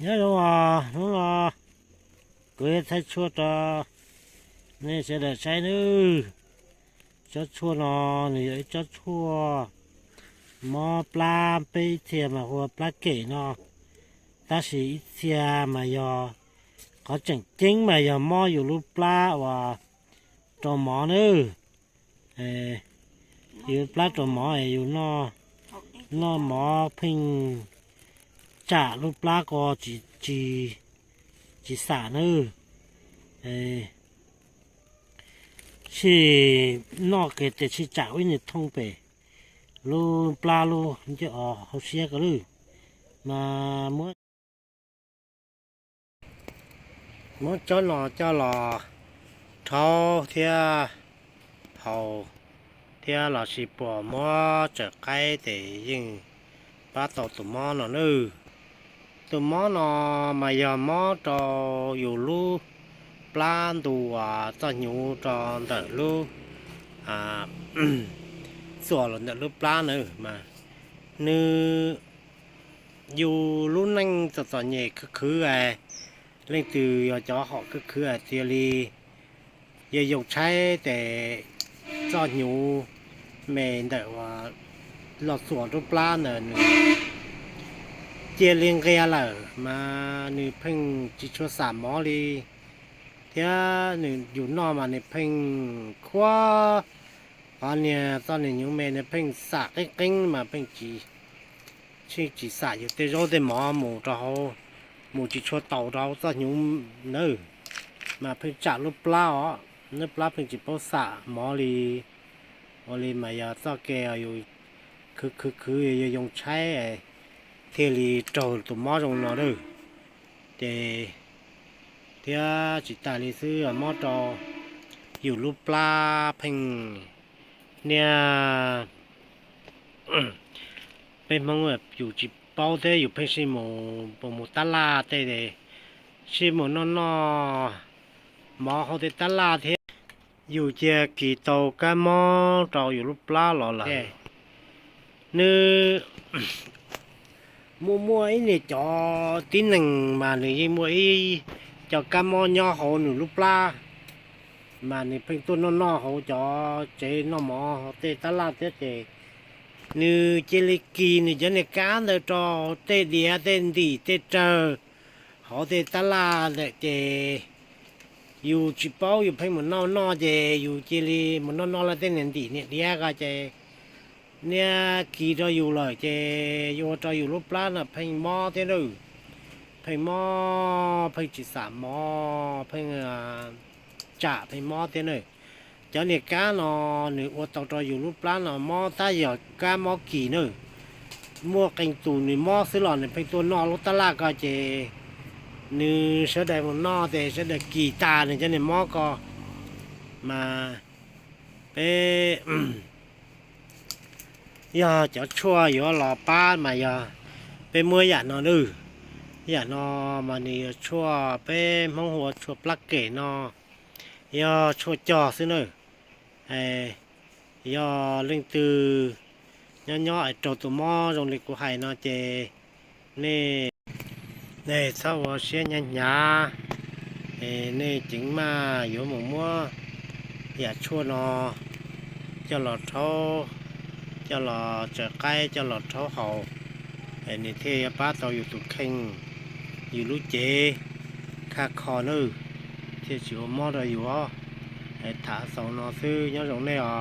nhớ đúng à đúng là cười thấy chua cho nên sẽ để trái nữa cho chua nó này cho chua mò pla pe thiệt mà hoa pla kể nó ta chỉ thiệt mà giờ có chẳng chính mà giờ mòอยู่ลูกปลาvà trò mò nữaอยู่ปลาtrò mòอยู่nó mò phình chả lúc pla có chỉ xả nữa chỉ nó cái để chỉ chả với nhiệt thông bể lu pla lu chứ học xe cái lu mà muốn cho lò thâu thia hầu thia là chỉ bỏ mua trở cái để dừng bắt đầu tụi mò nó nữa tụi mò nó mà giờ mò choอยู่ลูปลาตัวจะอยู่จอนแต่ลูส่วนเราลูปลาเนอะมาเนื้ออยู่ลูนั่งจะสอนใหญ่คือไอ้เล่นตือจอhọคือไอ้เทียรีอย่าหยกใช้แต่จะอยู่เมนแต่ว่าเราส่วนลูปลาเนอะเจียเลียงเกียร์เลยมาหนึ่งเพิ่งจิชัวสามหมอลีเทียหนึ่งอยู่นอกมาในเพิ่งคว้าตอนเนี้ยอยู่เมในเพิ่งสากกิ้งมาเพิ่งจีสากอยู่แต่เราแต่หมอหมูเราหมูจิชัวเต่าเราตอนอยู่เนื้อมาเพิ่งจับลูกปลาอ๋อเนื้อปลาเพิ่งจิโปสากหมอลีมาอย่าต่อแกอยู่คืออย่ายงใช้thì lì trầu tụi mò trong nó được thì chỉ tại lì sư ở mò trầuอยู่ลูกปลาเพ่งเนี่ยเป็นมังแบบอยู่จีเป้าเต้อยู่เพ่งชิโมหมูตลาเต้เดชิโมนอนหมอเขาเต้ตลาเต้อยู่เจอกี่โตกันมอtrầuอยู่ลูกปลาหล่อละนื้อmua ấy này cho tín năng mà này mua ấy cho cam mo nho hồ nửa lúc la mà này phanh tuôn nó hồ cho chế nó mò tê tá la tê chế như chế lê kỳ này cho này cá rồi cho tê đĩa tên đi tê chờ họ tê tá la để chế dù chỉ bao dù phanh một nó chế dù chế lê một nó là tên này đi nè đĩa cái chếเนี่ยกี่เราอยู่เลยเจอยู่เราอยู่รูปร่างน่ะเพ่งหม้อเท่านั้นเพ่งหม้อเพ่งจีสามหม้อเพ่งจ่าเพ่งหม้อเท่านั้นเจ้าเนี่ยก้าเนาะหรือว่าเราอยู่รูปร่างเนาะหม้อใต้หยอดก้าหม้อกี่เนาะมั่วกันตูนี่หม้อซื้อหล่อเนี่ยเพ่งตัวนอรถตลาดก็เจนี่เสด็จมันนอแต่เสด็จกี่ตาเนี่ยเจ้าเนี่ยหม้อก็มาgiờ cho chua giờ lò ba mà giờ bên mua giả nó nữ giả nó mà nì chua bên mong hồ chua plak kể nó giờ chua trò xí nữa giờ linh từ nhỏ ở trâu tụi mò trong lịch của hải nó chè nè nè sau xe nhá nè chính mà giờ một mua giả chua nó cho lọt thâu cho lò chở cây cho lò thấu hậu này thì bác tàuอยู่ตุกเข่งอยู่ลูกเจคาคอนึที่ชิวมอดอยู่อ๋อถาสองนอซื้อย้อนหลงเนี่ยอ๋อ